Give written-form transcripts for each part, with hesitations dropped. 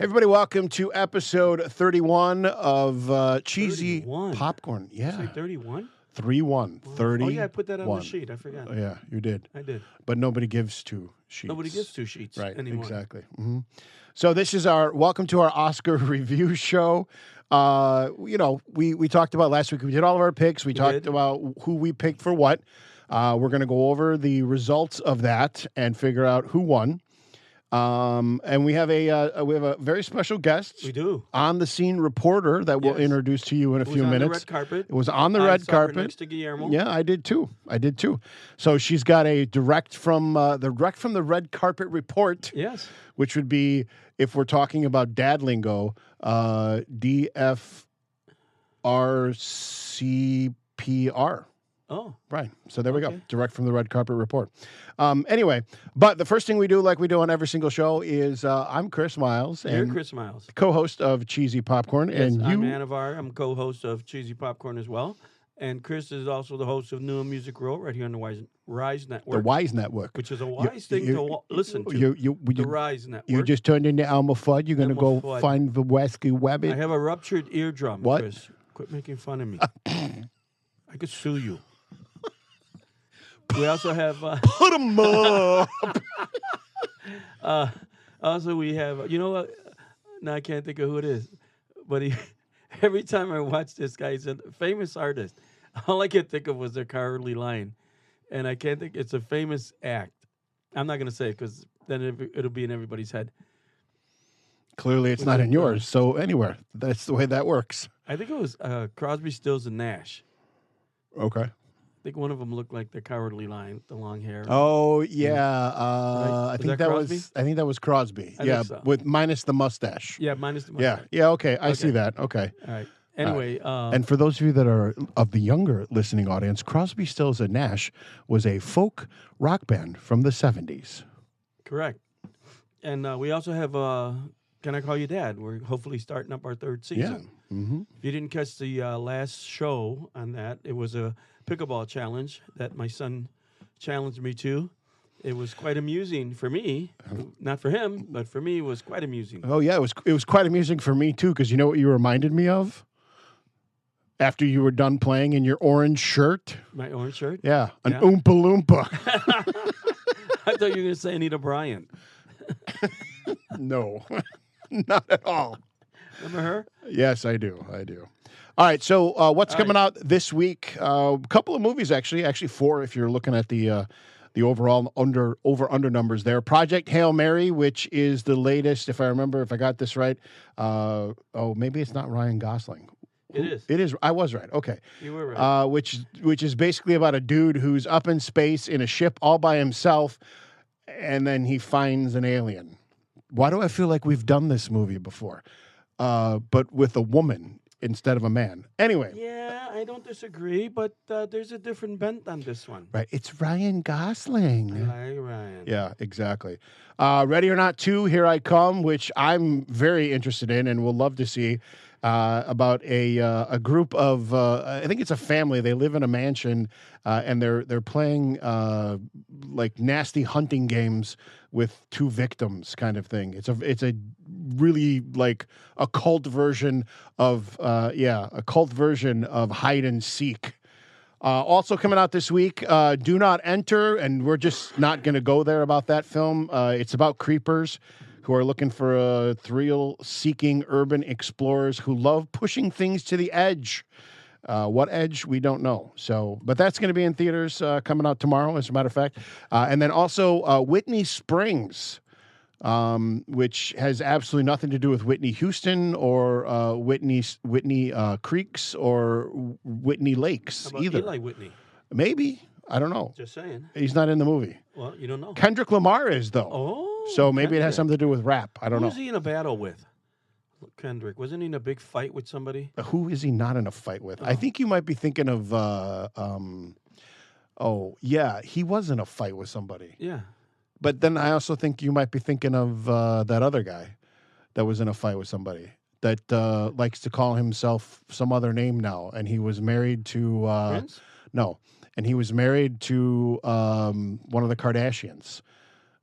Everybody, welcome to episode 31 of Cheesy 31? Popcorn. Did you Yeah. say 31? 3-1. 30. Oh, yeah, I put that on the sheet. I forgot. Yeah, you did. I did. But nobody gives two sheets. Nobody gives two sheets Right, anymore. exactly. So this is our welcome to our Oscar review show. We talked about last week. We did all of our picks. We talked about who we picked for what. We're going to go over the results of that and figure out who won. And we have a very special guest. We do. On the scene reporter that we'll introduce to you in a few minutes. The red carpet. It was on the red saw her carpet next to Guillermo. Yeah, I did too. So she's got a direct from the red carpet report. Yes. Which would be, if we're talking about dad lingo, DFRCPR. Oh. Right. So there we go. Direct from the red carpet report. Anyway, but the first thing we do, like we do on every single show, is I'm Chris Miles. You're Chris Miles. Co-host of Cheesy Popcorn. Yes, and I'm Annivar. I'm co-host of Cheesy Popcorn as well. And Chris is also the host of New Music Row right here on the Rise Network. The Wise Network. Which is a wise thing to listen to. The Rise Network. You just turned into Elmer Fudd. You're going to go find the Wesky Webbit. I have a ruptured eardrum, what? Chris. Quit making fun of me. I could sue you. We also have... Put 'em up! Also, we have... You know what? Now I can't think of who it is. But every time I watch this guy, he's a famous artist. All I could think of was their cowardly lion. And I can't think... It's a famous act. I'm not going to say it because then it'll be in everybody's head. Clearly, it's not in yours. So anywhere. That's the way that works. I think it was Crosby, Stills, and Nash. Okay. I think one of them looked like the cowardly lion, the long hair. Oh yeah, Right? I think that was Crosby. I think so. With minus the mustache. Yeah, minus the mustache. Yeah. Okay, I see that. Okay. All right. Anyway, and for those of you that are of the younger listening audience, Crosby, Stills, and Nash was a folk rock band from the 70s. Correct. And we also have Can I Call You Dad? We're hopefully starting up our third season. Yeah. Mm-hmm. If you didn't catch the last show on that, it was a pickleball challenge that my son challenged me to. It was quite amusing for me, not for him, but for me, it was quite amusing. Oh yeah, it was quite amusing for me too, because you know what you reminded me of? After you were done playing in your orange shirt. My orange shirt? Yeah, an Oompa Loompa. I thought you were going to say Anita Bryant. No, not at all. Remember her? Yes, I do. All right, so what's coming out this week? A couple of movies, actually 4 if you're looking at the overall over-under numbers there. Project Hail Mary, which is the latest, if I got this right. Maybe it's not Ryan Gosling. It is. It is. I was right. Okay. You were right. Which is basically about a dude who's up in space in a ship all by himself, and then he finds an alien. Why do I feel like we've done this movie before? But with a woman instead of a man. Anyway. Yeah, I don't disagree, but there's a different bent on this one. Right. It's Ryan Gosling. I like Ryan. Yeah, exactly. Ready or Not 2, Here I Come, which I'm very interested in and will love to see. About a group of I think it's a family. They live in a mansion and they're playing like nasty hunting games with 2 victims, kind of thing. It's a really like a cult version of hide and seek. Also coming out this week, Do Not Enter, and we're just not going to go there about that film. It's about creepers who are looking for thrill-seeking urban explorers who love pushing things to the edge. What edge, we don't know. But that's going to be in theaters coming out tomorrow, as a matter of fact. And then also Whitney Springs, which has absolutely nothing to do with Whitney Houston or Whitney Creeks or Whitney Lakes How about either. Eli Whitney? Maybe. I don't know. Just saying. He's not in the movie. Well, you don't know. Kendrick Lamar is, though. Oh. So maybe it has something to do with rap. I don't know. Who was he in a battle with? Kendrick. Wasn't he in a big fight with somebody? Who is he not in a fight with? I think you might be thinking of, he was in a fight with somebody. Yeah. But then I also think you might be thinking of that other guy that was in a fight with somebody that likes to call himself some other name now. And he was married to... Prince? No. And he was married to one of the Kardashians.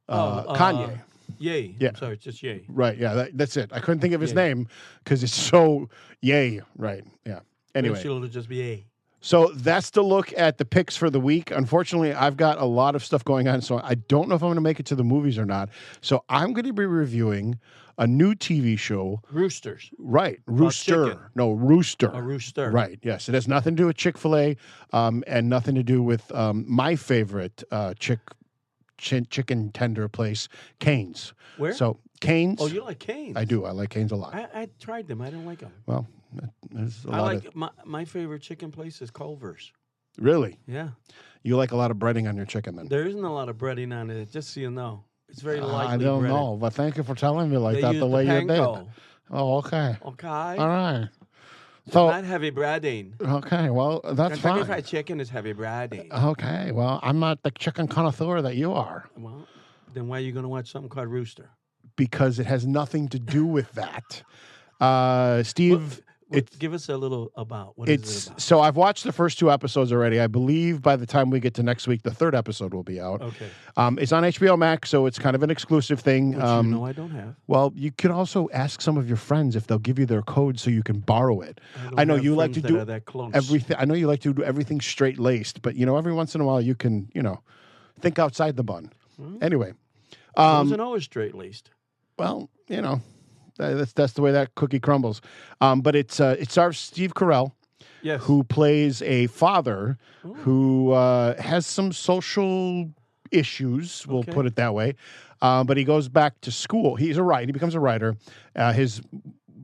Kanye. Yay. Yeah. I'm sorry, it's just Yay. Right. Yeah. That's it. I couldn't think of his Yay. name because it's so yay. Right. Yeah. Anyway. Eventually it'll just be Yay. So that's the look at the picks for the week. Unfortunately, I've got a lot of stuff going on, so I don't know if I'm going to make it to the movies or not. So I'm going to be reviewing a new TV show. Roosters. Right. Rooster. chicken. No, Rooster. A rooster. Right. Yes. It has nothing to do with Chick-fil-A and nothing to do with my favorite chicken tender place, Cane's. Where? So Cane's. Oh, you like Cane's? I do. I like Cane's a lot. I tried them. I don't like them. Well, there's a I lot like of... my favorite chicken place is Culver's. Really? Yeah. You like a lot of breading on your chicken then? There isn't a lot of breading on it, just so you know. It's very lightly I don't breaded. know, but thank you for telling me like They that use the way you did. panko. Oh, okay. Okay. All right. So, Not heavy breading. okay, well, that's Kentucky fine. Fried Chicken is heavy breading. Okay, well, I'm not the chicken connoisseur that you are Well, then why are you going to watch something called Rooster? because it has nothing to do with that. Steve, Give us a little about. What is it about? so I've watched the first 2 episodes already. I believe by the time we get to next week, the 3rd episode will be out. Okay. It's on HBO Max, so it's kind of an exclusive thing. Which you know I don't have. Well, you could also ask some of your friends if they'll give you their code so you can borrow it. don't I know have you like to friends that do are that close. everything. I know you like to do everything straight laced, but every once in a while you can, think outside the bun. Anyway, Wasn't always straight laced. well, that's the way that cookie crumbles. But it stars Steve Carell, Yes. who plays a father who has some social issues. We'll Okay. put it that way. But he goes back to school. He's a writer. He becomes a writer. His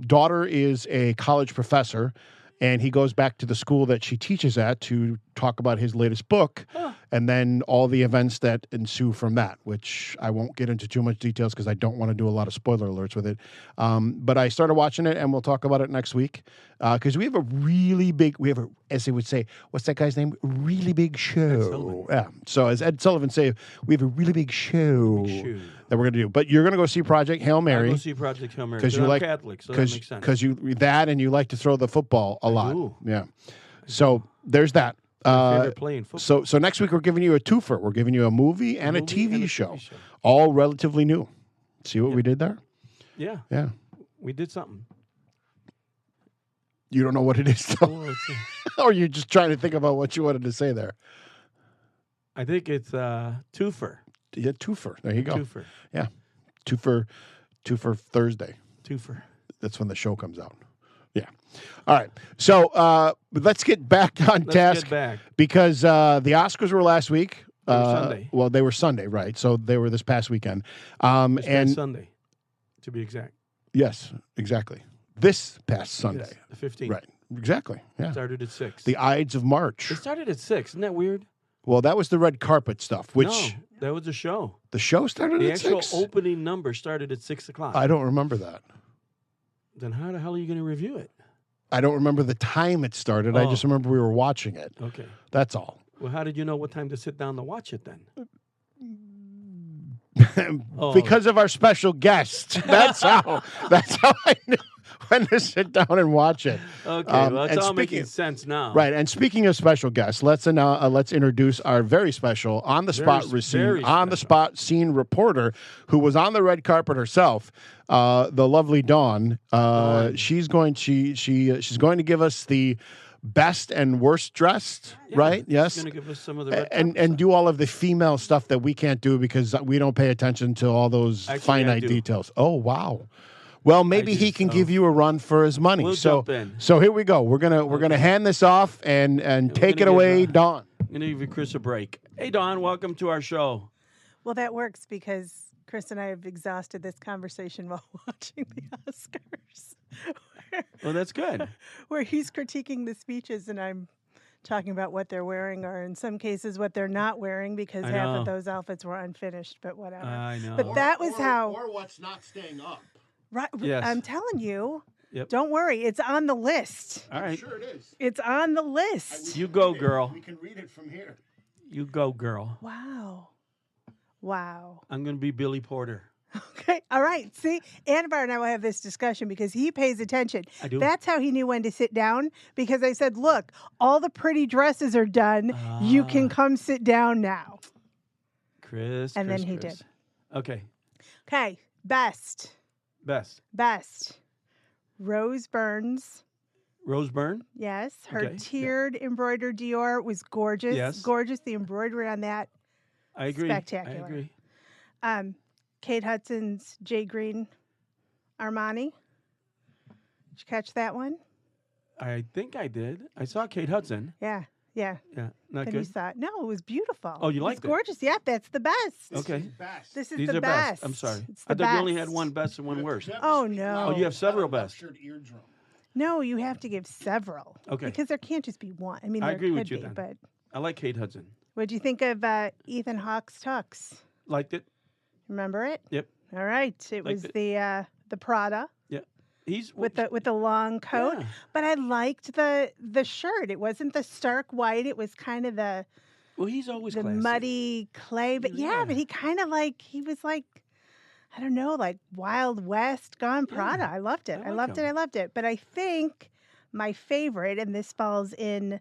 daughter is a college professor, and he goes back to the school that she teaches at to talk about his latest book, and then all the events that ensue from that, which I won't get into too much details because I don't want to do a lot of spoiler alerts with it. But I started watching it, and we'll talk about it next week because we have a really big, as they would say, what's that guy's name? Really big show. Yeah. So as Ed Sullivan say, we have a really big show that we're going to do. But you're going to go see Project Hail Mary. I'll go see Project Hail Mary because I'm you like Catholic, so that makes sense. because you and you like to throw the football a lot. do. Yeah. So there's that. My favorite play in football. So next week we're giving you a twofer. We're giving you a movie and a TV show, all relatively new. See what we did there? Yeah. Yeah. We did something. You don't know what it is, though. Well, it's, Or you're just trying to think about what you wanted to say there. I think it's twofer. Yeah, twofer. There you go. Twofer. Yeah, twofer Thursday. Twofer. That's when the show comes out. Yeah. All right. So let's get back on task. Get back. Because the Oscars were last week. They were Sunday. Well, they were Sunday, right? So they were this past weekend. This and past Sunday, to be exact. Yes, exactly. This past Sunday. Yes, the 15th. Right. Exactly. Yeah. Started at 6. The Ides of March. It started at 6. Isn't that weird? Well, that was the red carpet stuff, which No, that was a show. the show started The at actual 6? opening number started at 6 o'clock. I don't remember that. Then how the hell are you going to review it? I don't remember the time it started. I Oh. just remember we were watching it. Okay. That's all. Well, how did you know what time to sit down to watch it then? Oh. Because of our special guest. That's how I knew when to sit down and watch it. Okay, well, it's and all making speaking- sense now. Right, and speaking of special guests, let's introduce our very special on the spot scene reporter who was on the red carpet herself, the lovely Dawn. She's going to give us the best and worst dressed, Yeah, right? Yes. She's going to give us some of the red And carpet do all of the female stuff that we can't do because we don't pay attention to all those Actually, I finite do. details. Oh wow. Well, maybe do, he can so- give you a run for his money. We'll so jump in. so here we go. We're gonna hand this off and take it gonna away, give, Dawn. I'm going to give you Chris a break. Hey, Dawn, welcome to our show. Well, that works because Chris and I have exhausted this conversation while watching the Oscars, Well, that's good. where he's critiquing the speeches and I'm talking about what they're wearing, or in some cases what they're not wearing, because I half know. of those outfits were unfinished. But whatever. I know. But that was how. Or what's not staying up. Right, Yes. I'm telling you. Yep. Don't worry, it's on the list. All right. Sure it is. It's on the list. You go, girl. We can read it from here. You go, girl. Wow. Wow. I'm going to be Billy Porter. Okay. All right. See, Annivar and I will have this discussion because he pays attention. I do. That's how he knew when to sit down, because I said, look, all the pretty dresses are done. You can come sit down now. Chris. And Chris, then he Chris. did. Okay. Okay, best. Rose Byrne's. Rose Byrne? Yes, her Okay, yeah. tiered embroidered Dior was gorgeous. Yes. Gorgeous. The embroidery on that, I agree. spectacular. I agree. Kate Hudson's J. Green Armani. Did you catch that one? I think I did. I saw Kate Hudson. Yeah. Yeah, not Then you good. saw it. No, it was beautiful. Oh, you It was liked it? gorgeous. Yeah, that's the best. Okay. Best. This is These the are best. I'm sorry. It's I the thought you only had best. one best and one worst. Oh, no. Oh, you have several best. Eardrum. No, you have to give several. Okay. Because there can't just be one. I mean, I there agree could with you be, then. but I like Kate Hudson. what'd you think of Ethan Hawke's tux? Liked it. Remember it? Yep. All right. It Liked was it. the Prada Yeah. He's with the long coat. Yeah. But I liked the shirt. It wasn't the stark white. It was kind of the Well, he's always classy. muddy clay. But Yeah. but he kind of he was like, I don't know, like Wild West gone Prada. I loved it. I I like loved it. him. I loved it. But I think my favorite, and this falls in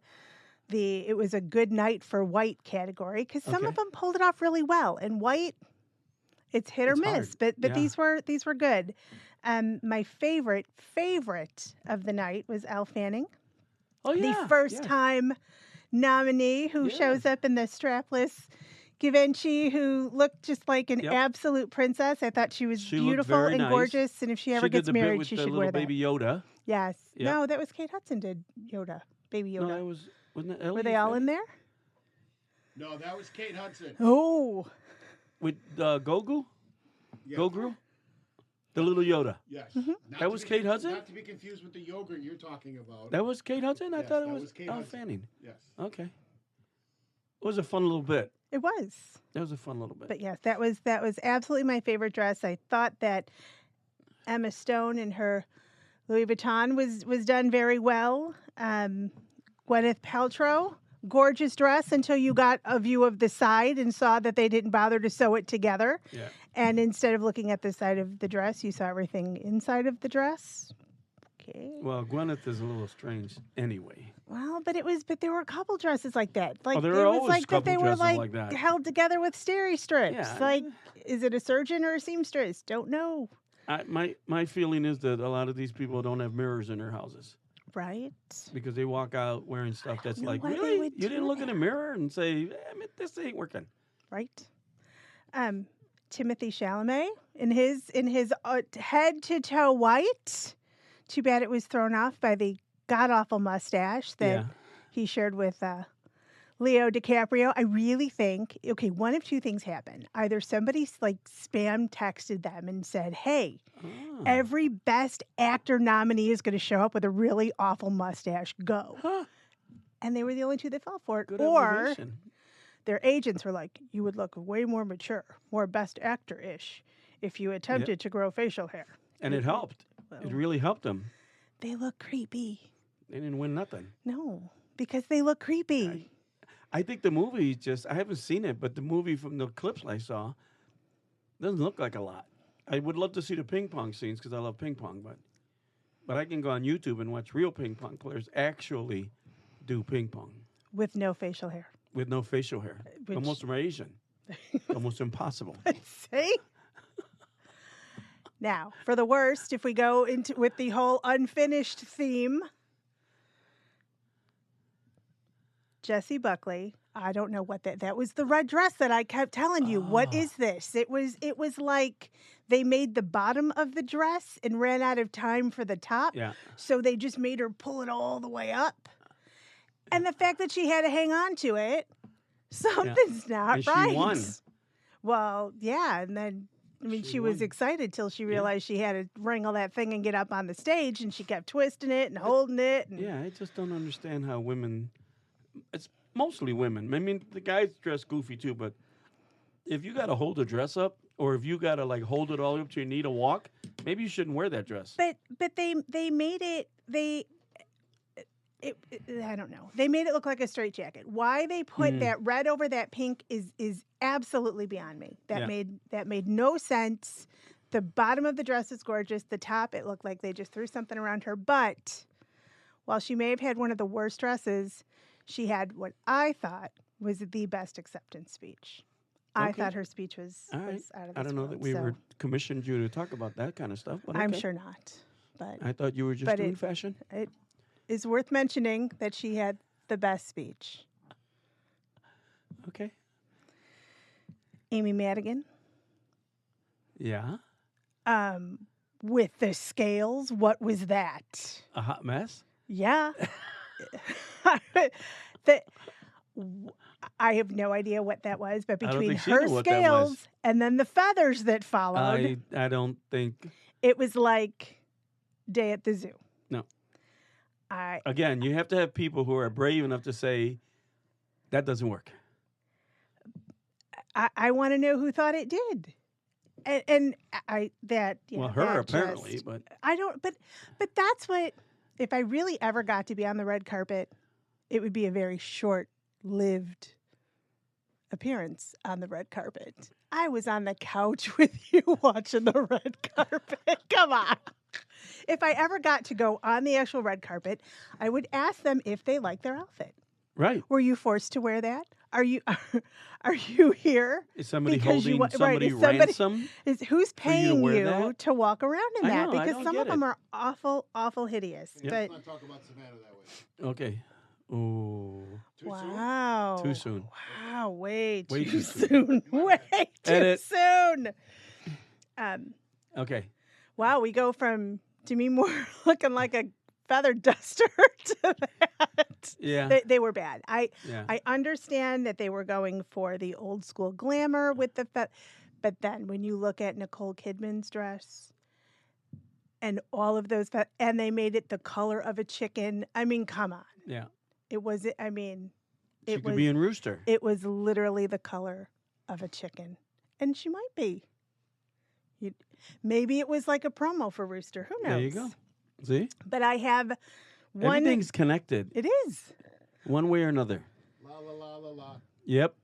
it was a good night for white category, because some of Okay. them pulled it off really well. And white, it's hit or It's miss, hard. but Yeah. these were good. My favorite of the night was Elle Fanning, Oh, yeah. the first yeah. time nominee who shows up in the strapless Givenchy, who looked just like an Yep. absolute princess. I thought she was She looked beautiful very and nice. gorgeous, and if she ever She did gets the bit married, with she the should little wear that. baby Yoda. Yes. Yep. No, that was Kate Hudson did Yoda, baby Yoda. No, that wasn't that Ellie Were they all in there? No, that was Kate Hudson. Oh, with Gogu? Yeah. Gogru? The little Yoda. Yes. Mm-hmm. Not That to was be Kate Hudson? Not to be confused with the yogurt you're talking about. That was Kate Hudson? I Yes, thought it that was was Kate Elle Hudson. Fanning. Yes. Okay. It was a fun little bit. it was. That was a fun little bit. But yes, that was absolutely my favorite dress. I thought that Emma Stone and her Louis Vuitton was done very well. Gwyneth Paltrow, gorgeous dress until you got a view of the side and saw that they didn't bother to sew it together. Yeah. And instead of looking at the side of the dress, you saw everything inside of the dress. Okay. Well, Gwyneth is a little strange anyway. Well, but there were a couple dresses like that. Like there it are was always like that they couple were dresses like that. held together with steri strips. Yeah. Like, is it a surgeon or a seamstress? Don't know. My feeling is that a lot of these people don't have mirrors in their houses Right? because they walk out wearing stuff that's know like, why they really? would You do didn't look in that." a mirror and say, this ain't working. Right? Timothy Chalamet in his head to toe white. Too bad it was thrown off by the god awful mustache that Yeah. he shared with Leo DiCaprio. I really think one of two things happened. Either somebody spam texted them and said, "Hey, Oh. every Best Actor nominee is going to show up with a really awful mustache. Go." Huh. And they were the only two that fell for it. Good Or observation. their agents were like, "You would look way more mature, more Best Actor-ish if you attempted to grow facial hair." And it helped. It really helped them. They look creepy. They didn't win nothing. No, because they look creepy. I think the movie I haven't seen it, but the movie from the clips I saw doesn't look like a lot. I would love to see the ping pong scenes because I love ping pong, but I can go on YouTube and watch real ping pong players actually do ping pong With no facial hair. with no facial hair. Which- Almost from Asian. Almost impossible. See? Now, for the worst, if we go into with the whole unfinished theme, Jessie Buckley. I don't know what that was the red dress that I kept telling you. What is this? It was like they made the bottom of the dress and ran out of time for the top. Yeah. So they just made her pull it all the way up. And the fact that she had to hang on to it, something's not And she right. won. Well, yeah, and then she was won. excited till she realized she had to wrangle that thing and get up on the stage, and she kept twisting it and holding it. And Yeah, I just don't understand how women. It's mostly women. I mean, the guys dress goofy too, but if you got to hold a dress up, or if you got to hold it all the way up to your knee to walk, maybe you shouldn't wear that dress. But they made it I don't know. They made it look like a straitjacket. Why they put that red over that pink is absolutely beyond me. That made no sense. The bottom of the dress is gorgeous. The top, it looked like they just threw something around her. But while she may have had one of the worst dresses, she had what I thought was the best acceptance speech. I Okay. thought her speech was, All right. was out of this I don't know world, that we so were commissioned you to talk about that kind of stuff, but I'm okay. sure not. But I thought you were just But doing it- fashion. it is worth mentioning that she had the best speech. Okay. Amy Madigan, Yeah. with the scales, what was that? A hot mess. Yeah. the, I have no idea what that was, but I don't between think she her knew what that was. scales and then the feathers that followed, I don't think. it was like Day at the Zoo. No. I Again, you have to have people who are brave enough to say that doesn't work. I want to know who thought it did, and Well, her that apparently, just- but I don't. But that's what. If I really ever got to be on the red carpet, it would be a very short-lived appearance on the red carpet. I was on the couch with you watching the red carpet. Come on. If I ever got to go on the actual red carpet, I would ask them if they like their outfit. right. Were you forced to wear that? Are you are you here? Is somebody Because you holding wa- right, somebody is somebody- ransom? Who's you to paying wear you that? to walk around in I that? know, I Because don't some get of them it. are awful, awful hideous. Yep. But Let's not talk about Savannah that way. Okay. Ooh. Too soon? wow, Too soon. Wow, way Way too too soon. Way too Edit. soon. Okay. Wow, we go from Demi Moore looking like a feathered duster to that. Yeah. They were bad. Yeah. I understand that they were going for the old school glamour with the but then when you look at Nicole Kidman's dress and all of those and they made it the color of a chicken. I mean, come on. Yeah. It was I mean, She it could was be in Rooster. it was literally the color of a chicken. And she might be. Maybe it was like a promo for Rooster. Who knows? There you go. See? But I have one. Everything's connected It is. one way or another. La la la la la. Yep.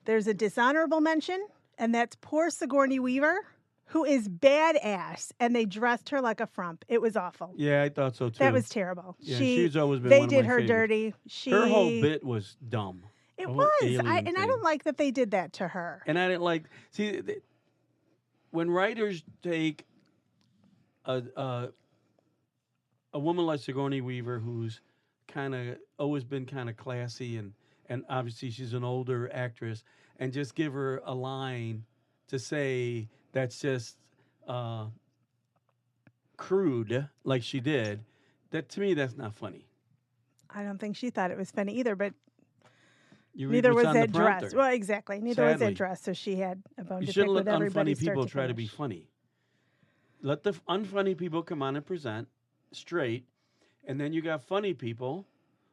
There's a dishonorable mention, and that's poor Sigourney Weaver, who is badass, and they dressed her like a frump. It was awful. Yeah, I thought so too. That was terrible. Yeah, she's always been They one of did my her favorites. dirty. Her whole bit was dumb. It The whole was. alien I thing. don't like that they did that to her. And I didn't like when writers take a woman like Sigourney Weaver, who's kind of always been kind of classy, and obviously she's an older actress, and just give her a line to say that's just crude, like she did. That to me, that's not funny. I don't think she thought it was funny either, but You read neither what's was on the that dress. prompter. Well, exactly. Neither was Sadly. that dress, so she had a bone You to pick shouldn't with let everybody. unfunny people start try to be finish. funny. Let the unfunny people come on and present straight, and then you got funny people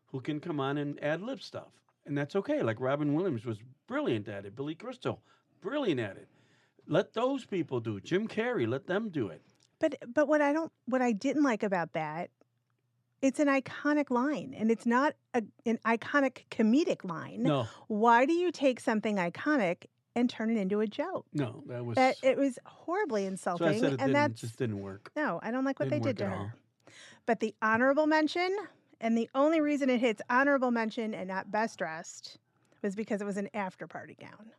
who can come on and ad lib stuff, and that's okay. Like Robin Williams was brilliant at it. Billy Crystal, brilliant at it. Let those people do it. Jim Carrey, let them do it. But what I didn't like about that, it's an iconic line, and it's not an iconic comedic line. No, Why do you take something iconic and turn it into a joke? no, that was. That it was horribly so insulting, I said it and didn't, just didn't work. no, I don't like what Didn't they did work to at all. her. But the honorable mention, and the only reason it hits honorable mention and not best dressed, was because it was an after party gown.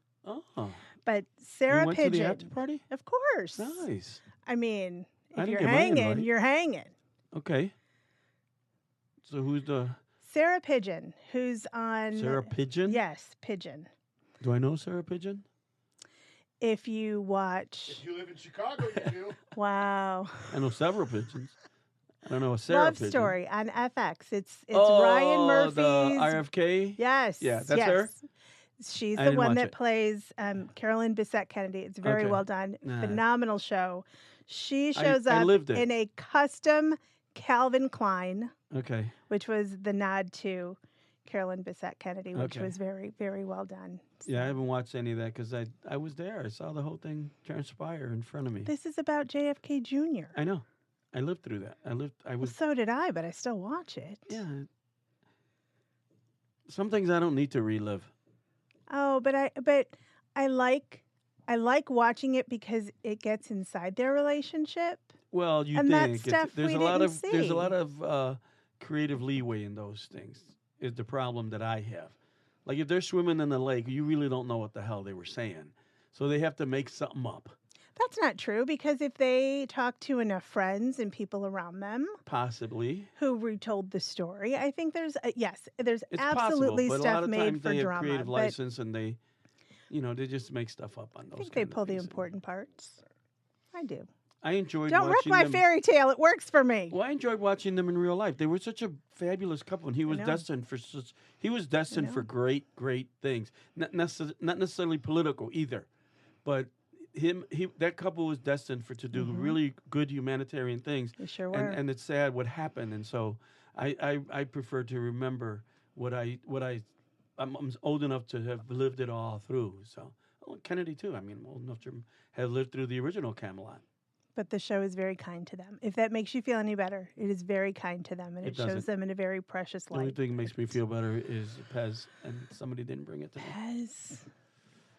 Oh, But Sarah you went to the Pigeon, after party? of course. Nice. I mean, I if didn't you're get my hanging, invite. you're hanging. Okay. So who's the Sarah Pigeon, who's on Sarah Pigeon? Yes, Pigeon. Do I know Sarah Pigeon? If you watch, If you live in Chicago, you do. wow, I know several pigeons. I don't know a Sarah Love Pigeon. Story on FX. It's Oh, Ryan Murphy's. the RFK. Yes. Yeah, that's her? She's I the didn't one watch that it. plays Carolyn Bessette Kennedy. It's very Okay. well done. Nah. Phenomenal show. She shows I up lived it. in a custom Calvin Klein, Okay. which was the nod to Carolyn Bessette Kennedy, which Okay. was very, very well done. Yeah, I haven't watched any of that because I was there. I saw the whole thing transpire in front of me. This is about JFK Jr. I know. I lived through that. I Well, was. so did I, but I still watch it. Yeah. Some things I don't need to relive. Oh, but I like watching it because it gets inside their relationship. Well, you And that think stuff there's we a lot didn't of there's see. a lot of creative leeway in those things. Is the problem that I have. Like if they're swimming in the lake, you really don't know what the hell they were saying. So they have to make something up. That's not true because if they talk to enough friends and people around them Possibly. who retold the story, I think there's there's It's absolutely possible, but a lot stuff of made times for they have drama. creative But license and they, they just make stuff up on those. I think they kind of pull the things. important parts. I do. I enjoyed Don't wreck watching my them. fairy tale. It works for me. Well, I enjoyed watching them in real life. They were such a fabulous couple, and he was know. destined for know. great things. Not necessarily political either, but that couple was destined to do really good humanitarian things. They sure were. And it's sad what happened, and so I prefer to remember I'm old enough to have lived it all through. So Kennedy too. I mean, I'm old enough to have lived through the original Camelot. But the show is very kind to them. If that makes you feel any better, it is very kind to them, and it shows doesn't. them in a very precious The only light. thing that makes me feel better is Pez, and somebody didn't bring it to me. Pez.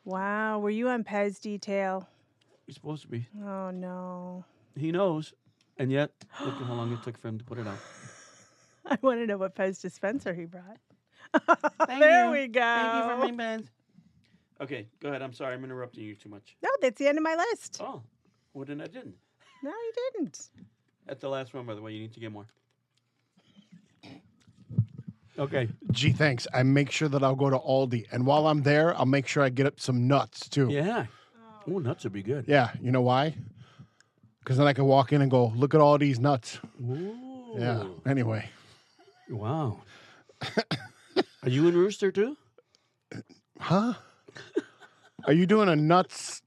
Wow, were you on Pez detail? You're supposed to be. Oh no. He knows, and yet look at how long it took for him to put it out. I want to know what Pez dispenser he brought. Thank There you. we go. Thank you for my Pez. Okay, go ahead. I'm sorry, I'm interrupting you too much. No, that's the end of my list. Oh, well then I didn't. No, you didn't. That's the last one, by the way. You need to get more. Okay. Gee, thanks. I make sure that I'll go to Aldi, and while I'm there, I'll make sure I get up some nuts too. Yeah. Oh, nuts would be good. Yeah, you know why? Because then I can walk in and go, look at all these nuts. Ooh. Yeah. Anyway. Wow. Are you in Rooster too? Huh? Are you doing a nuts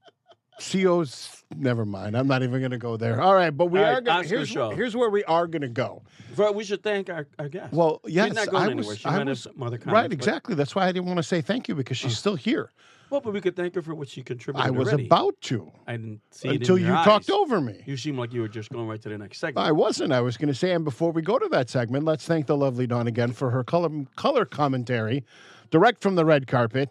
CO's? Never mind. I'm not even going to go there. All right, but we All are right, going. Oscar show. Here's where we are going to go. But we should thank our guest. Well, yes, She's not going I anywhere. was. She I might was have some other comments, right. but- Exactly. That's why I didn't want to say thank you because she's still here. Well, but we could thank her for what she contributed I was already. about to I didn't see it until in you your talked eyes. over me. You seemed like you were just going right to the next segment. I wasn't. I was going to say, and before we go to that segment, let's thank the lovely Dawn again for her color commentary, direct from the red carpet.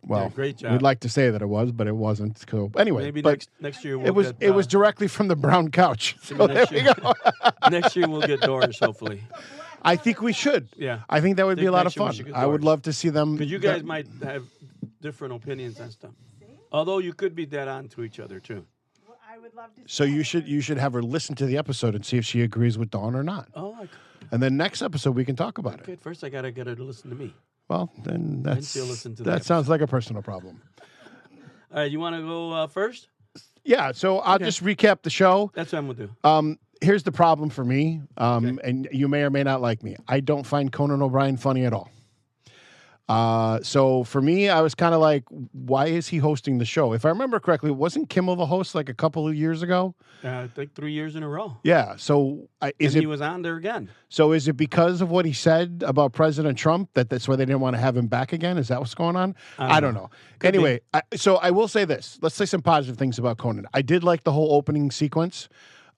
Well, Yeah, great job. we'd like to say that it was, but it wasn't. So anyway, Maybe but next year we'll it was get, it was directly from the brown couch. So there next we year. go. next year we'll get Doors, hopefully. I think we should. Yeah. I think that would be a lot of next year we fun. should get I would Doors. love to see them. Because you guys might have different opinions on stuff. Although you could be dead on to each other too. Well, I would love to. So you should have her listen to the episode and see if she agrees with Dawn or not. Oh, And then next episode we can talk about it. okay. First, I gotta get her to listen to me. Well, then she'll listen to the that sounds like a personal problem. All right, you want to go first? Yeah, so I'll just recap the show. That's what I'm gonna do. Here's the problem for me, and you may or may not like me. I don't find Conan O'Brien funny at all. So for me, I was kind of like, why is he hosting the show? If I remember correctly, wasn't Kimmel the host like a couple of years ago? I think 3 years in a row. Yeah. So He was on there again. So is it because of what he said about President Trump that's why they didn't want to have him back again? Is that what's going on? I don't know. Anyway, so I will say this. Let's say some positive things about Conan. I did like the whole opening sequence.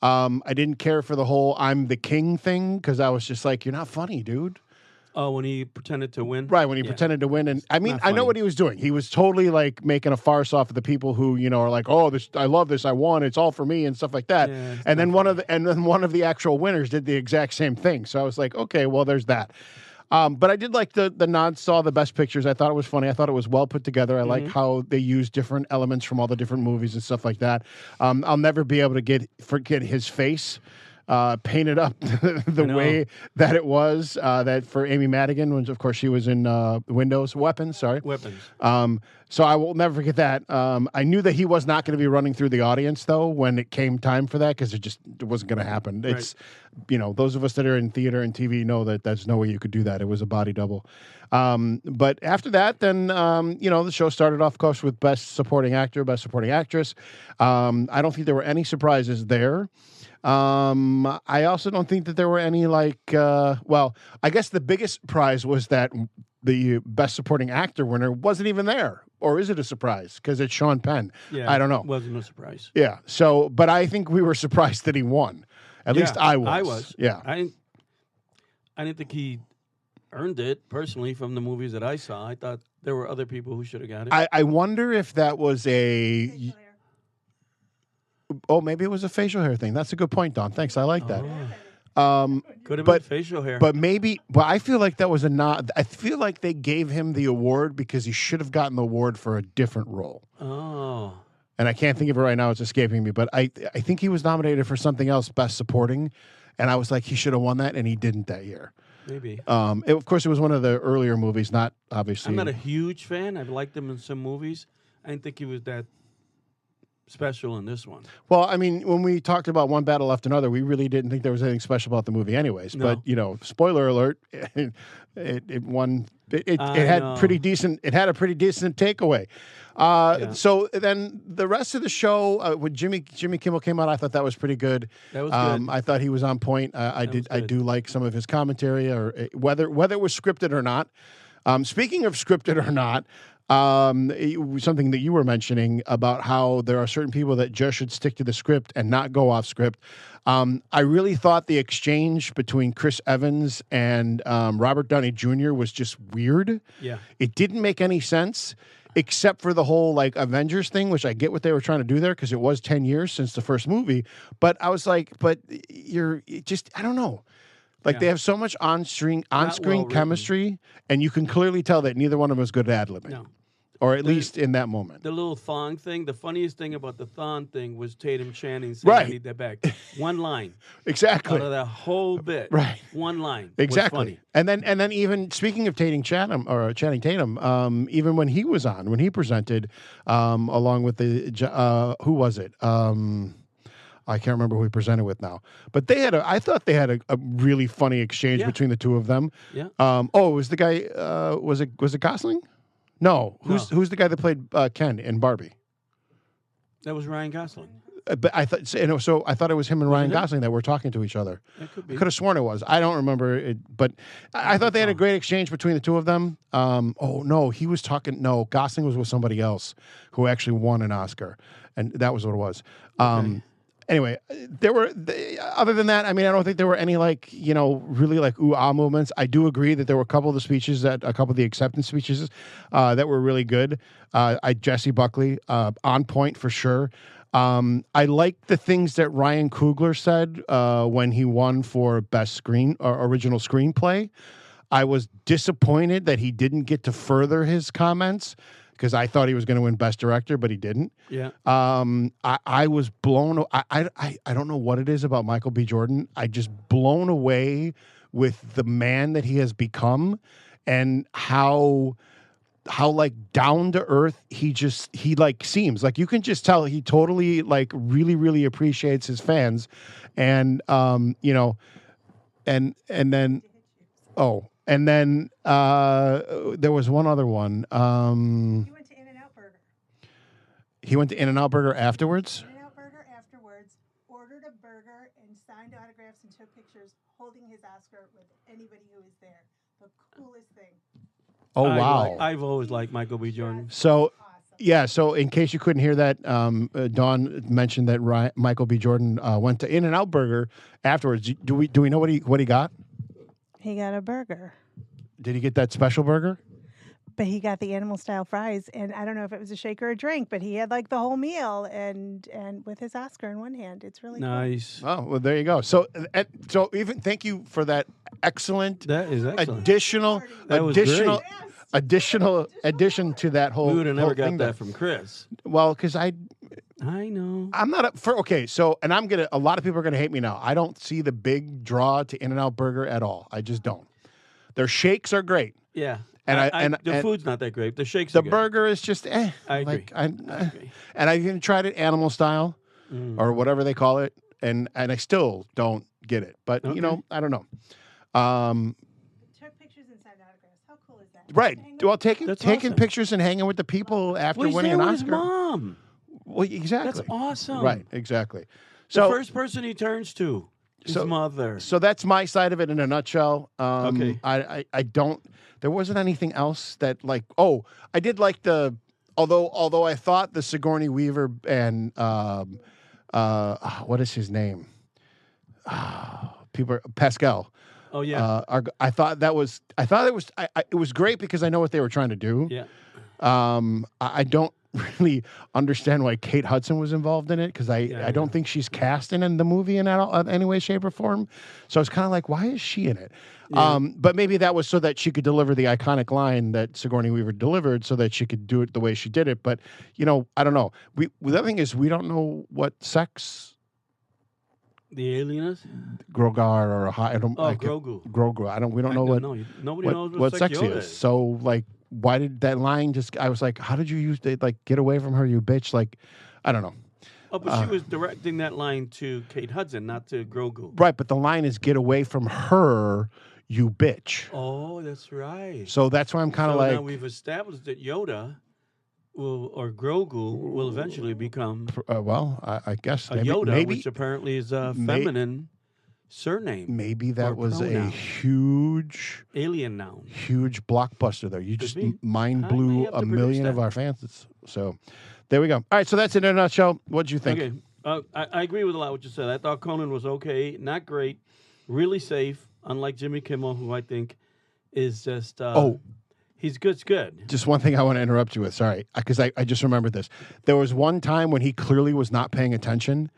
I didn't care for the whole "I'm the king" thing because I was just like, "You're not funny, dude." Oh, when he pretended to win? Right, when he pretended to win. And I mean, not I know funny. what he was doing. He was totally like making a farce off of the people who, are like, "Oh, this I love this. I won. It's all for me," and stuff like that. Yeah, it's and then not one of the actual winners did the exact same thing. So I was like, "Okay, well, there's that." But I did like the nods, saw the best pictures. I thought it was funny. I thought it was well put together. I like how they use different elements from all the different movies and stuff like that. I'll never be able to forget his face. Painted up the way that it was that for Amy Madigan, when of course she was in Weapons. So I will never forget that. I knew that he was not going to be running through the audience though when it came time for that because it wasn't going to happen. It's those of us that are in theater and TV know that there's no way you could do that. It was a body double. But after that, then the show started off, of course, with Best Supporting Actor, Best Supporting Actress. I don't think there were any surprises there. I also don't think that there were any I guess the biggest prize was that the Best Supporting Actor winner wasn't even there. Or is it a surprise? Because it's Sean Penn. Yeah, I don't know. It wasn't a surprise. Yeah. So, but I think we were surprised that he won. At least I was. I was. Yeah. I didn't think he earned it, personally, from the movies that I saw. I thought there were other people who should have got it. I wonder if that was a... Oh, maybe it was a facial hair thing. That's a good point, Don. Thanks. I like that. Could have been But facial hair. but maybe. But I feel like that was a nod. I feel like they gave him the award because he should have gotten the award for a different role. Oh. And I can't think of it right now. It's escaping me. But I think he was nominated for something else, Best Supporting, and I was like, he should have won that, and he didn't that year. Maybe. Of course, it was one of the earlier movies, not obviously. I'm not a huge fan. I've liked him in some movies. I didn't think he was that special in this one. Well, I mean, when we talked about One Battle Left Another, we really didn't think there was anything special about the movie, anyways. No. But spoiler alert, it won. It I had know. pretty decent. It had a pretty decent takeaway. So then the rest of the show, when Jimmy Kimmel came out, I thought that was pretty good. That was good. I thought he was on point. I do like some of his commentary, or whether it was scripted or not. Speaking of scripted or not. Something that you were mentioning about how there are certain people that just should stick to the script and not go off script. I really thought the exchange between Chris Evans and Robert Downey Jr. was just weird. Yeah. It didn't make any sense except for the whole like Avengers thing, which I get what they were trying to do there because it was 10 years since the first movie. But I was like, I don't know. Like they have so much on-screen well chemistry, and you can clearly tell that neither one of them is good at ad-libbing. No. Or at least in that moment. The little thong thing, the funniest thing about the thong thing was Tatum Channing saying, Right. I need that back. One line. Exactly. Out of that whole bit. Right. One line. Exactly. Was funny. And then even speaking of Channing Tatum, even when he was on, when he presented, along with who was it? I can't remember who he presented with now, but I thought they had a really funny exchange between the two of them. Yeah. It was the guy. Was it Gosling? No. Who's the guy that played Ken in Barbie? That was Ryan Gosling. But I thought I thought it was him and Ryan Gosling that were talking to each other. That could be. I could have sworn it was. I don't remember it, but I thought they had a great exchange between the two of them. He was talking. No, Gosling was with somebody else who actually won an Oscar, and that was what it was. Anyway, other than that, I mean, I don't think there were any really like ooh-ah moments. I do agree that there were a couple of the acceptance speeches that were really good. Jesse Buckley, on point for sure. I like the things that Ryan Coogler said when he won for best original screenplay. I was disappointed that he didn't get to further his comments, because I thought he was going to win Best Director, but he didn't. Yeah. I was blown. I don't know what it is about Michael B. Jordan. I just blown away with the man that he has become, and how like down to earth he like seems. Like you can just tell he totally like really really appreciates his fans, and and then. And then there was one other one. He went to In-N-Out Burger. He went to In-N-Out Burger afterwards? In-N-Out Burger afterwards, ordered a burger and signed autographs and took pictures holding his Oscar with anybody who was there. The coolest thing. Oh, wow. I've always liked Michael B. Jordan. So, yeah, so in case you couldn't hear that, Dawn mentioned that Michael B. Jordan went to In-N-Out Burger afterwards. Do we know what he got? He got a burger. Did he get that special burger? But he got the animal style fries, and I don't know if it was a shake or a drink, but he had like the whole meal and with his Oscar in one hand. It's really nice. Cool. Oh, well, there you go. So even thank you for that excellent. That is excellent. Additional addition to that whole. We would have never got that there. from Chris. Well, because I know. I'm not up for so, and a lot of people are gonna hate me now. I don't see the big draw to In-N-Out Burger at all. I just don't. Their shakes are great. Yeah. And the food's not that great. The shakes. The burger is just I agree. I agree. And I even tried it animal style, or whatever they call it, and I still don't get it. But I don't know. Took pictures and signed autographs. How cool is that? Right. Well, taking awesome. pictures and hanging with the people after winning an with Oscar. His mom. Well, exactly. That's awesome. Right. Exactly. So the first person he turns to. His mother. So that's my side of it in a nutshell. Okay. I don't. There wasn't anything else that I did like although I thought the Sigourney Weaver and what is his name? Pascal. Oh yeah. It was great because I know what they were trying to do. Yeah. I don't. really understand why Kate Hudson was involved in it because I don't think she's cast in the movie in any way, shape, or form. So I was kind of like, why is she in it? Yeah. But maybe that was so that she could deliver the iconic line that Sigourney Weaver delivered, so that she could do it the way she did it. But I don't know. The other thing is we don't know what sex The alienist? Grogar or Grogu. Grogu. We don't know what. Nobody knows what sex he Yoda is. So like, why did that line just? I was like, how did you use it? Like, get away from her, you bitch. Like, I don't know. Oh, but she was directing that line to Kate Hudson, not to Grogu. Right, but the line is "Get away from her, you bitch." Oh, that's right. So that's why I'm kind of like. Now we've established that Yoda or Grogu will eventually become I guess a Yoda, which apparently is a feminine surname. Maybe that was pronoun. a huge alien noun, huge blockbuster there. You just mind I blew have to a produce million of that. our fans. So there we go. All right, so that's it in a nutshell. What'd you think? Okay, I agree with a lot of what you said. I thought Conan was okay, not great, really safe. Unlike Jimmy Kimmel, who I think is just he's good. Just one thing I want to interrupt you with. Sorry, because I just remembered this. There was one time when he clearly was not paying attention,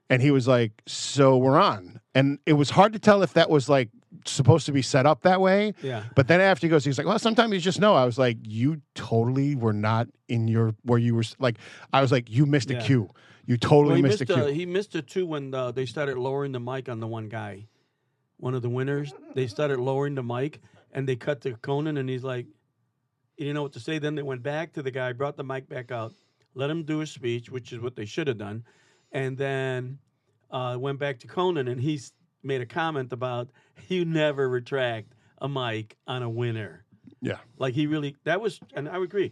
and he was like, "So we're on," and it was hard to tell if that was like supposed to be set up that way. Yeah. But then after he goes, he's like, "Well, sometimes you just know." I was like, "You totally were not in your where you were." Like, I was like, "You missed a cue. You totally missed a cue." He missed it too when they started lowering the mic on the one guy, one of the winners. They started lowering the mic, and they cut to Conan, and he's like, he didn't know what to say. Then they went back to the guy, brought the mic back out, let him do his speech, which is what they should have done, and then went back to Conan, and he's made a comment about you never retract a mic on a winner. Yeah. Like he really, that was, and I would agree.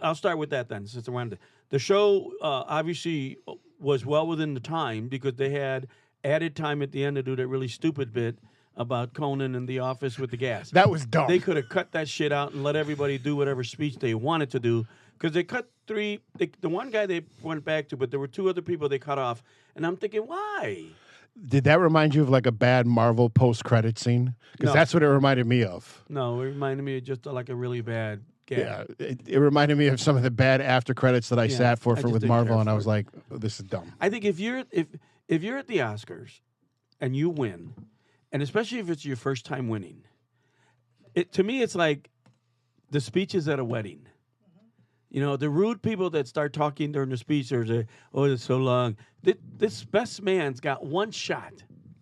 I'll start with that then, since around the show obviously was well within the time because they had added time at the end to do that really stupid bit about Conan in the office with the gas. That was dumb. They could have cut that shit out and let everybody do whatever speech they wanted to do because they cut the one guy they went back to, but there were two other people they cut off, and I'm thinking, why? Did that remind you of like a bad Marvel post-credit scene? Because No. that's what it reminded me of. No, it reminded me of just like a really bad gag. Yeah, it reminded me of some of the bad after credits that I sat for just with didn't Marvel, care and I for was it. like, oh, "This is dumb." I think if you're at the Oscars and you win, and especially if it's your first time winning, to me it's like the speeches at a wedding. You know, the rude people that start talking during the speech or say, "Oh, it's so long." This best man's got one shot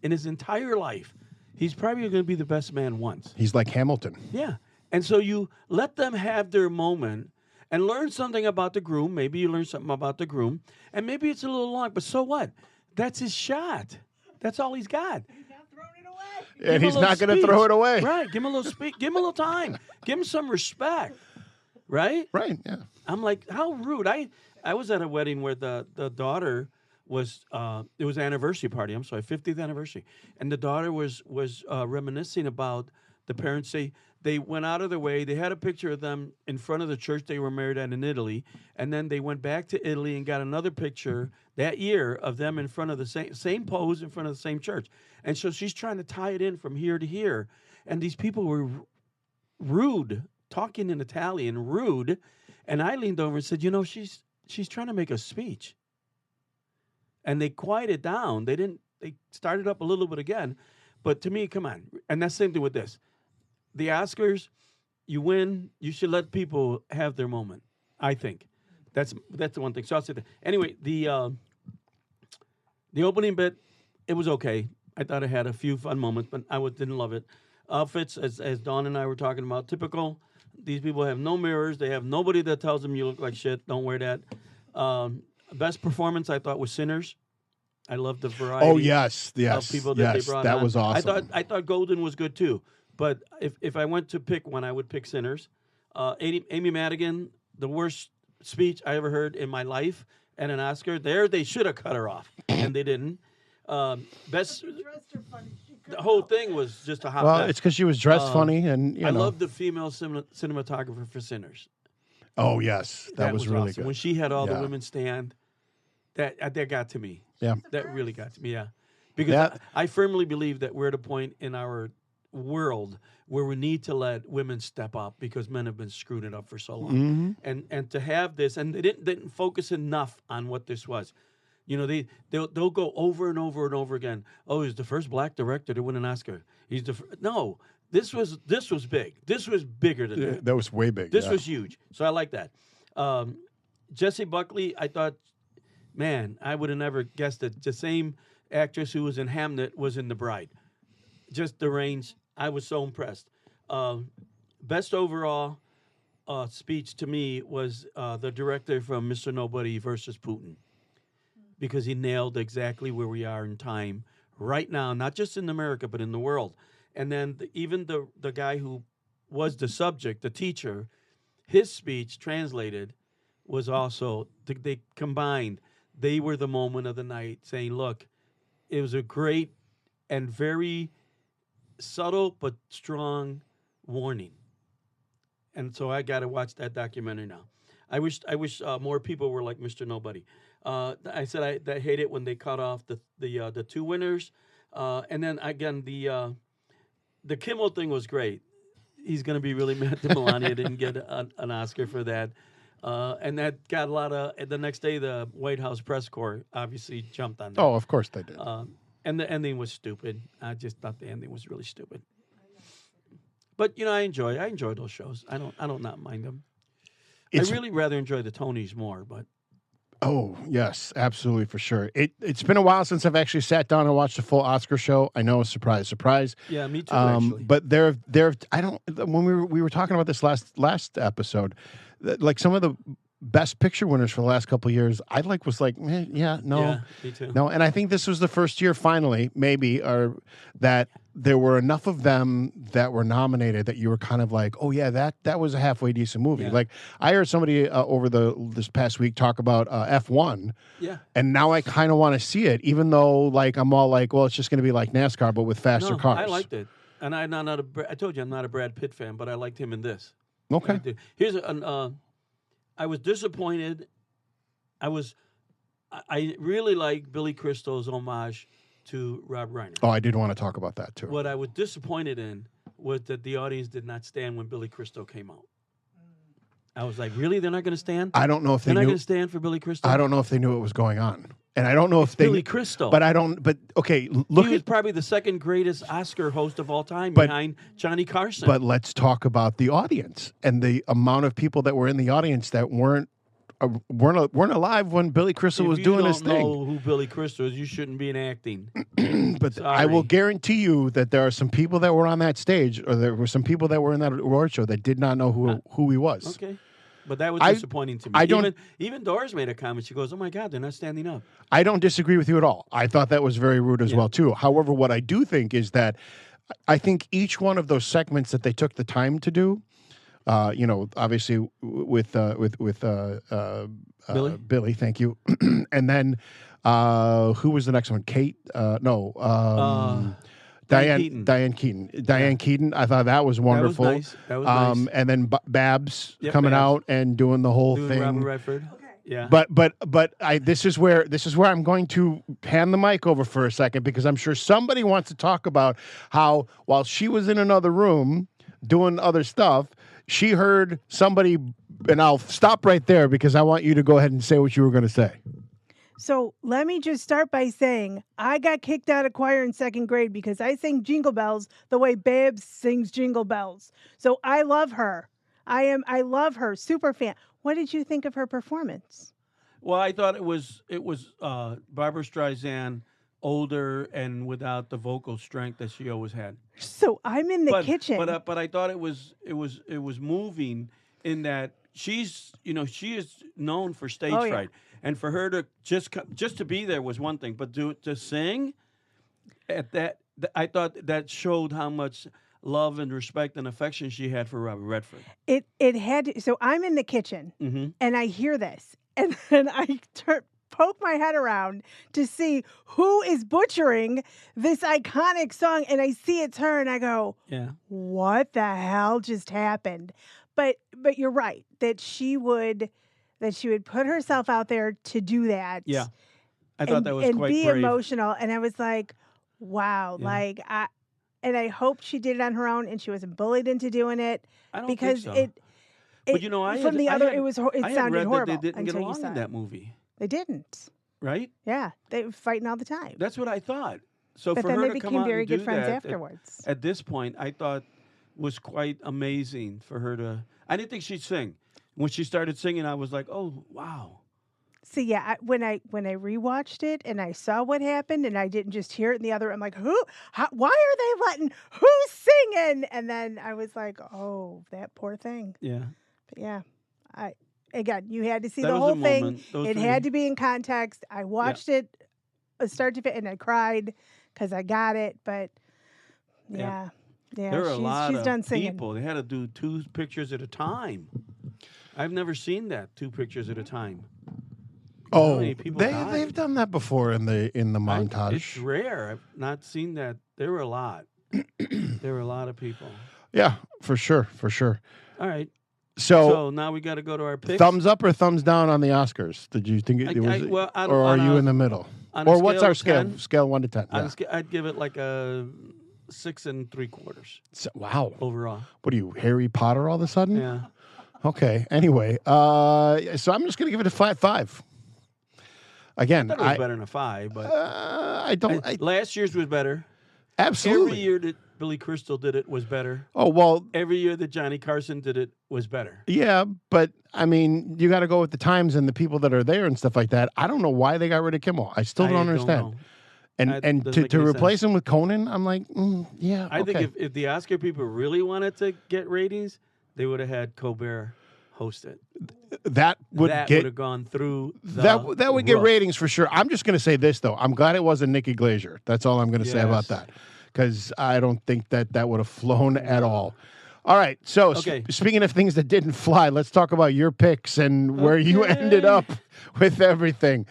in his entire life. He's probably going to be the best man once. He's like Hamilton. Yeah. And so you let them have their moment and learn something about the groom. Maybe you learn something about the groom, and maybe it's a little long, but so what? That's his shot. That's all he's got. He's not throwing it away. And Give him he's a not little going to throw speech. it away. Right. Give him a little speech. Give him a little time. Give him some respect. Right? Right, yeah. I'm like, how rude. I was at a wedding where the daughter was it was an anniversary party. I'm sorry, 50th anniversary. And the daughter was reminiscing about the parents. They went out of their way. They had a picture of them in front of the church they were married at in Italy. And then they went back to Italy and got another picture that year of them in front of the same pose in front of the same church. And so she's trying to tie it in from here to here. And these people were rude, talking in Italian, rude. And I leaned over and said, you know, she's trying to make a speech. And they quieted down. They started up a little bit again. But to me, come on. And that's the same thing with this. The Oscars, you win, you should let people have their moment, I think. That's the one thing. So I'll say that. Anyway, the opening bit, it was okay. I thought it had a few fun moments, but I didn't love it. Outfits, as Dawn and I were talking about, typical. These people have no mirrors. They have nobody that tells them you look like shit. Don't wear that. Best performance, I thought, was Sinners. I loved the variety. Oh, yes. Of people that they brought that on. was awesome. I thought Golden was good too. But if I went to pick one, I would pick Sinners. Amy Madigan, the worst speech I ever heard in my life at an Oscar. They should have cut her off, and they didn't. Best. The whole thing was just a hot mess. It's because she was dressed funny, and you know. I love the female cinematographer for Sinners. Oh yes, that was really awesome. good. When she had all the Yeah. women stand, that got to me. Yeah. That really got to me. Yeah, because I firmly believe that we're at a point in our world where we need to let women step up because men have been screwing it up for so long. And to have this, and they didn't focus enough on what this was. You know, they'll go over and over and over again. Oh, he's the first black director to win an Oscar. He's the no. This was big. This was bigger than that. That was way big. This was huge. So I like that. Jessie Buckley, I thought, man, I would have never guessed that the same actress who was in Hamnet was in The Bride. Just the range. I was so impressed. Best overall speech to me was the director from Mr. Nobody versus Putin, because he nailed exactly where we are in time right now, not just in America, but in the world. And then even the guy who was the subject, the teacher, his speech translated was also, they combined. They were the moment of the night saying, look, it was a great and very subtle but strong warning. And so I got to watch that documentary now. I wish more people were like Mr. Nobody. I said I hate it when they cut off the two winners, and then again the Kimmel thing was great. He's going to be really mad that Melania didn't get an Oscar for that, and that got a lot of. The next day, the White House press corps obviously jumped on that. Oh, of course they did. And the ending was stupid. I just thought the ending was really stupid. But you know, I enjoy those shows. I don't not mind them. I really rather enjoy the Tonys more, but. Oh, yes, absolutely, for sure. It's been a while since I've actually sat down and watched a full Oscar show. I know, surprise, surprise. Yeah, me too, actually. But I don't, when we were talking about this last episode, like some of the best picture winners for the last couple of years, was like, no. Yeah, me too. No, and I think this was the first year finally, maybe, or that there were enough of them that were nominated that you were kind of like, oh yeah, that was a halfway decent movie. Yeah. Like I heard somebody over this past week talk about F1. Yeah. And now I kind of want to see it, even though like I'm all like, well, it's just going to be like NASCAR, but with faster cars. I liked it, and I told you I'm not a Brad Pitt fan, but I liked him in this. Okay. Here's I was disappointed. I really like Billy Crystal's homage to Rob Reiner. Oh, I did want to talk about that too. What I was disappointed in was that the audience did not stand when Billy Crystal came out. I was like, really? They're not going to stand? I don't know if they're not going to stand for Billy Crystal. I don't know if they knew what was going on, and I don't know if they Billy Crystal. But I don't. But okay, look. He was probably the second greatest Oscar host of all time, behind Johnny Carson. But let's talk about the audience and the amount of people that were in the audience that weren't alive when Billy Crystal was doing his thing. If you don't know who Billy Crystal is, you shouldn't be in acting. But Sorry. I will guarantee you that there are some people that were on that stage, or there were some people that were in that award show that did not know who he was. Okay. But that was disappointing to me. Even Doris made a comment. She goes, "Oh my God, they're not standing up." I don't disagree with you at all. I thought that was very rude as well too. However, what I do think is that I think each one of those segments that they took the time to do, obviously with Billy, thank you, and then who was the next one? Kate? Diane Keaton. I thought that was wonderful. That was nice. And then Babs coming out and doing the whole thing. Robert Redford. Okay. Yeah. But this is where I'm going to hand the mic over for a second, because I'm sure somebody wants to talk about how while she was in another room doing other stuff, she heard somebody, and I'll stop right there because I want you to go ahead and say what you were going to say. So let me just start by saying I got kicked out of choir in second grade because I sang Jingle Bells the way Babs sings Jingle Bells. So I love her. I love her. Super fan. What did you think of her performance? Well, I thought it was Barbra Streisand, older and without the vocal strength that she always had. So I'm in the kitchen. But I thought it was moving in that she is known for stage fright. And for her to just to be there was one thing, but to sing at that, I thought that showed how much love and respect and affection she had for Robert Redford. It had to, so I'm in the kitchen and I hear this, and then I poke my head around to see who is butchering this iconic song, and I see it's her, and I go, "Yeah, what the hell just happened?" But you're right that she would put herself out there to do that. Yeah. I thought that was quite brave. And be emotional. And I was like, wow. Yeah. Like, and I hope she did it on her own and she wasn't bullied into doing it I don't because think so. But from the other, it I had sounded read horrible that they didn't get until you along saw in it. that movie, They didn't. right? Yeah, they were fighting all the time. That's what I thought. So But for then her they to come became out very and good do friends that afterwards. at this point, I thought was quite amazing for her to. I didn't think she'd sing. When she started singing, I was like, "Oh, wow." See, yeah, when I rewatched it and I saw what happened and I didn't just hear it in the other, I'm like, why are they letting, who's singing? And then I was like, oh, that poor thing. Yeah. But yeah, again, you had to see That the was a whole thing. moment. Those It three. had to be in context. I watched it start to finish and I cried because I got it. But yeah, There were a lot she's of done singing. people. They had to do 2 pictures at a time. I've never seen that 2 pictures at a time. How many people died? they've done that before in the montage. It's rare. I've not seen that. There were a lot. There were a lot of people. Yeah, for sure. All right. So So now we got to go to our picks. thumbs up or thumbs down on the Oscars? Did you think it was, or are you in the middle? on a Or what's scale our of scale? 10? Scale 1 to 10. On Yeah. a I'd give it like a 6 3/4 Wow. overall. What are you, Harry Potter all of a sudden? Yeah. Okay. Anyway, so I'm just going to give it a flat 5. Again, I thought it was better than a 5, but I don't. last year's was better. Absolutely. Every year that Billy Crystal did it was better. Oh well. Every year that Johnny Carson did it was better. Yeah, but I mean, you got to go with the times and the people that are there and stuff like that. I don't know why they got rid of Kimmel. I still don't understand. know. And That and doesn't to make any replace sense. him with Conan, I'm like, yeah. I okay. think if the Oscar people really wanted to get ratings, they would have had Colbert host it. that would That get would have gone through the that would get roof. ratings for sure. I'm just going to say this though. I'm glad it wasn't Nikki Glazer. That's all I'm going to say about Yes. that, because I don't think that would have flown at all. All right. So Okay. speaking of things that didn't fly, let's talk about your picks and where you ended up with everything.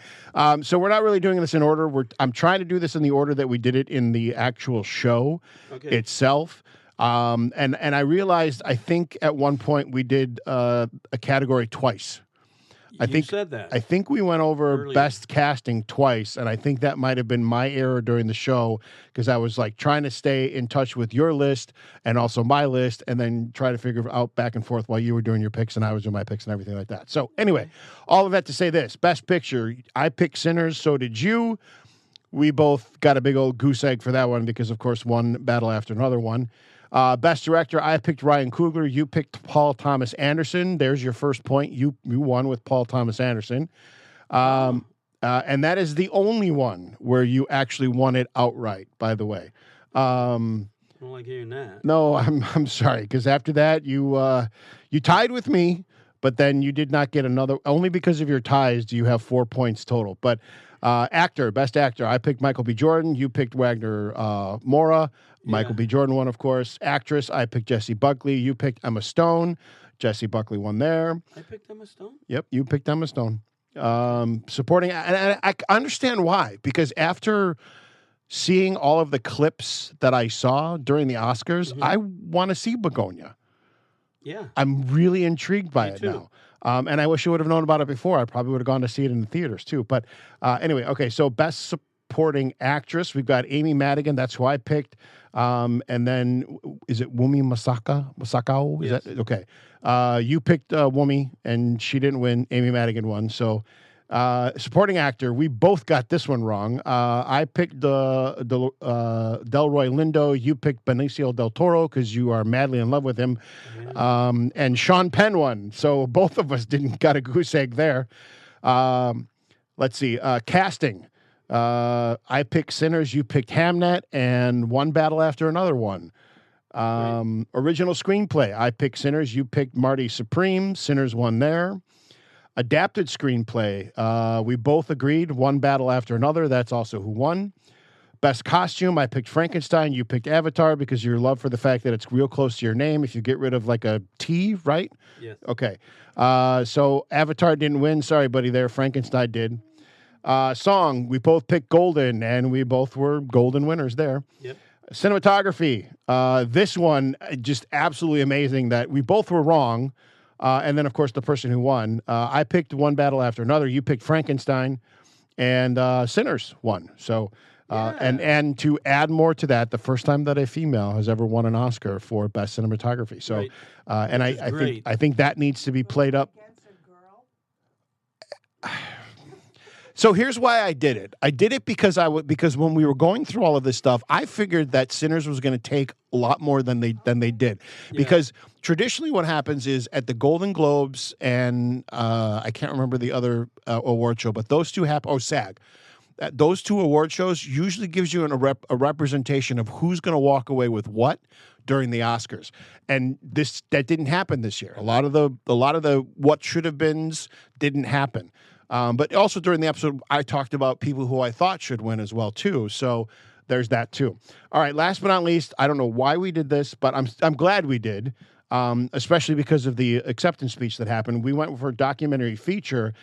So we're not really doing this in order. I'm trying to do this in the order that we did it in the actual show itself. And I realized, I think at one point we did a category twice. You said that. I think we went over Earlier. best casting twice, and I think that might have been my error during the show, because I was like trying to stay in touch with your list and also my list, and then try to figure out back and forth while you were doing your picks and I was doing my picks and everything like that. So anyway, all of that to say this: best picture, I picked Sinners, so did you. We both got a big old goose egg for that one because, of course, one battle after another one. Best director, I picked Ryan Coogler. You picked Paul Thomas Anderson. There's your first point. You won with Paul Thomas Anderson. And that is the only one where you actually won it outright, by the way. I don't like hearing that. No, I'm sorry, because after that you tied with me, but then you did not get another. Only because of your ties do you have 4 points total. But actor, best actor, I picked Michael B. Jordan. You picked Wagner Moura. Michael B. Jordan won, of course. Actress, I picked Jessie Buckley. You picked Emma Stone. Jessie Buckley won there. I picked Emma Stone. Yep, you picked Emma Stone. Supporting, and I understand why, because after seeing all of the clips that I saw during the Oscars, I want to see Begonia. Yeah. I'm really intrigued by Me it too. now. And I wish I would have known about it before. I probably would have gone to see it in the theaters too. But anyway, okay, so best supporting actress, we've got Amy Madigan. That's who I picked. And then, is it Wumi Masako? Is Yes. that okay? You picked Wumi, and she didn't win. Amy Madigan won. So, supporting actor, we both got this one wrong. I picked Delroy Lindo. You picked Benicio del Toro because you are madly in love with him. And Sean Penn won. So both of us didn't got a goose egg there. Let's see. Casting. I picked Sinners, you picked Hamnet, and one battle after another one. Original screenplay, I picked Sinners, you picked Marty Supreme. Sinners won there. Adapted screenplay, we both agreed, one battle after another. That's also who won. Best costume, I picked Frankenstein, you picked Avatar because your love for the fact that it's real close to your name. If you get rid of like a T, right? Yes. Okay. So Avatar didn't win. Sorry, buddy, there. Frankenstein did. Song, we both picked Golden, and we both were Golden winners there. Yep. Cinematography, this one, just absolutely amazing that we both were wrong. And then, of course, the person who won. I picked one battle after another. You picked Frankenstein, and Sinners won. So And to add more to that, the first time that a female has ever won an Oscar for best cinematography. So, Right. and Which is great. I think that needs to be played up. So here's why I did it. I did it because because when we were going through all of this stuff, I figured that Sinners was going to take a lot more than they did. Yeah. Because traditionally, what happens is at the Golden Globes and I can't remember the other award show, but those two happen. Oh, SAG. Those two award shows usually gives you a representation of who's going to walk away with what during the Oscars, and that didn't happen this year. A lot of the what should have beens didn't happen. But also during the episode, I talked about people who I thought should win as well too. So there's that too. All right, last but not least, I don't know why we did this, but I'm glad we did, especially because of the acceptance speech that happened. We went for a documentary feature.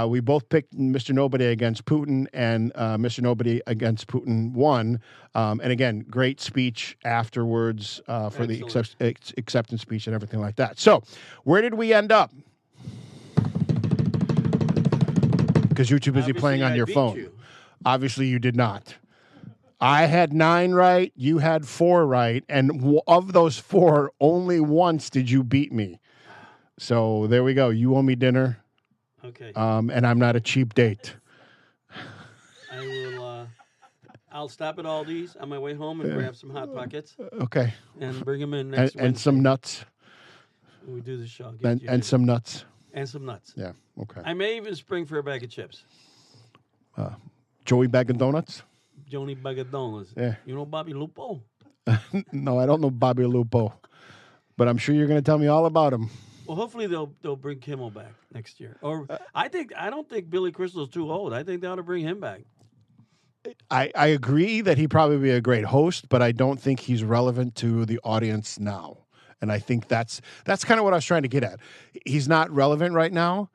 We both picked Mr. Nobody against Putin, and Mr. Nobody against Putin won. And again, great speech afterwards for the acceptance speech and everything like that. So where did we end up? Because you're too busy playing on your phone. Obviously, you did not. I had 9 right. You had 4 right. And of those 4, only once did you beat me. So there we go. You owe me dinner. Okay. And I'm not a cheap date. I will. I'll stop at Aldi's on my way home and grab some Hot Pockets. Okay. And bring them in next and some nuts. When we do the show. And some nuts. And some nuts. Yeah. Okay. I may even spring for a bag of chips. Joey Bag of Donuts? Joni Bag of Donuts. Yeah. You know Bobby Lupo? No, I don't know Bobby Lupo. But I'm sure you're going to tell me all about him. Well, hopefully they'll bring Kimmel back next year. Or I don't think Billy Crystal's too old. I think they ought to bring him back. I agree that he'd probably be a great host, but I don't think he's relevant to the audience now. And I think that's kind of what I was trying to get at. He's not relevant right now.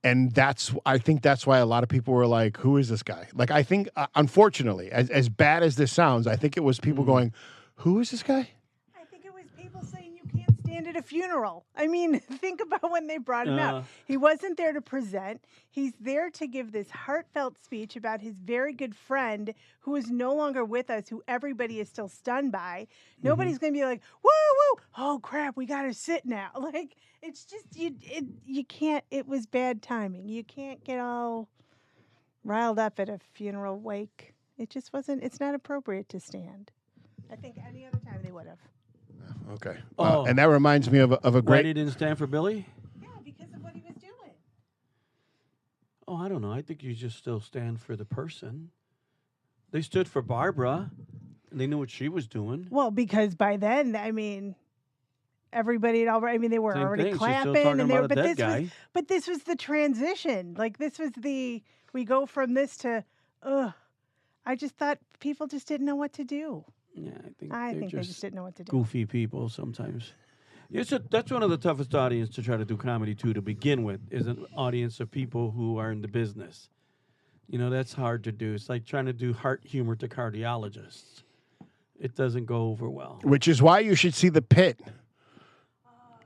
And I think that's why a lot of people were like, who is this guy? Like, I think, unfortunately, as bad as this sounds, I think it was people going, who is this guy? I think it was people saying you can't stand at a funeral. I mean, think about when they brought him out. He wasn't there to present. He's there to give this heartfelt speech about his very good friend who is no longer with us, who everybody is still stunned by. Nobody's going to be like, woo, woo, oh, crap, we got to sit now. Like, it's just, you can't, it was bad timing. You can't get all riled up at a funeral wake. It just wasn't, it's not appropriate to stand. I think any other time they would have. Okay. And that reminds me of a great... Why he didn't stand for Billy? Yeah, because of what he was doing. Oh, I don't know. I think you just still stand for the person. They stood for Barbara, and they knew what she was doing. Well, because by then, I mean, everybody had already, I mean, they were Same already thing. She's clapping. still talking And they were, about a dead guy. But this was the transition. Like, this was we go from this to, I just thought people just didn't know what to do. Yeah, I think they just didn't know what to do. Goofy people sometimes. That's one of the toughest audience to try to do comedy to begin with, is an audience of people who are in the business. You know, that's hard to do. It's like trying to do heart humor to cardiologists. It doesn't go over well. Which is why you should see The Pit.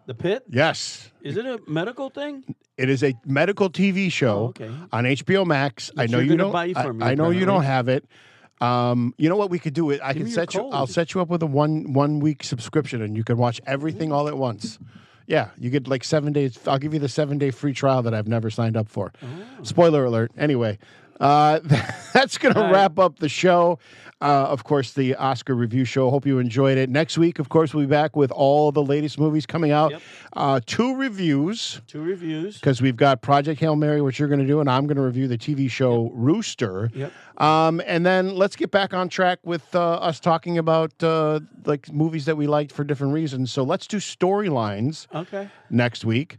The Pit? Yes. Is it a medical thing? It is a medical TV show on HBO Max. I know you don't. I know you don't have it. You know what we could do? I'll set you up with a one week subscription, and you can watch everything all at once. Yeah, you get like 7 days. I'll give you the 7-day free trial that I've never signed up for. Spoiler alert. Anyway, that's going to wrap up the show. Of course, the Oscar review show. Hope you enjoyed it. Next week, of course, we'll be back with all the latest movies coming out. Yep. 2 reviews. 2 reviews. Because we've got Project Hail Mary, which you're going to do, and I'm going to review the TV show Rooster. Yep. And then let's get back on track with us talking about like movies that we liked for different reasons. So let's do storylines next week.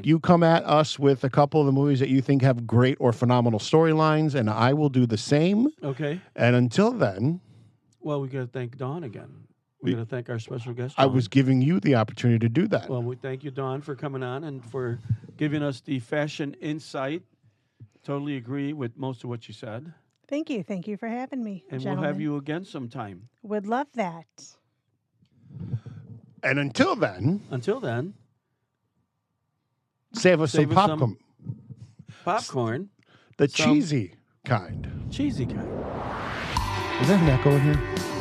You come at us with a couple of the movies that you think have great or phenomenal storylines, and I will do the same. Okay. And until then... Well, we got to thank Dawn again. We got to thank our special guest, Dawn. I was giving you the opportunity to do that. Well, we thank you, Dawn, for coming on and for giving us the fashion insight. Totally agree with most of what you said. Thank you. Thank you for having me, And gentlemen. we'll have you again sometime. Would love that. And until then... Save us some popcorn. Popcorn. The cheesy kind. Cheesy kind. Is that an echo in here?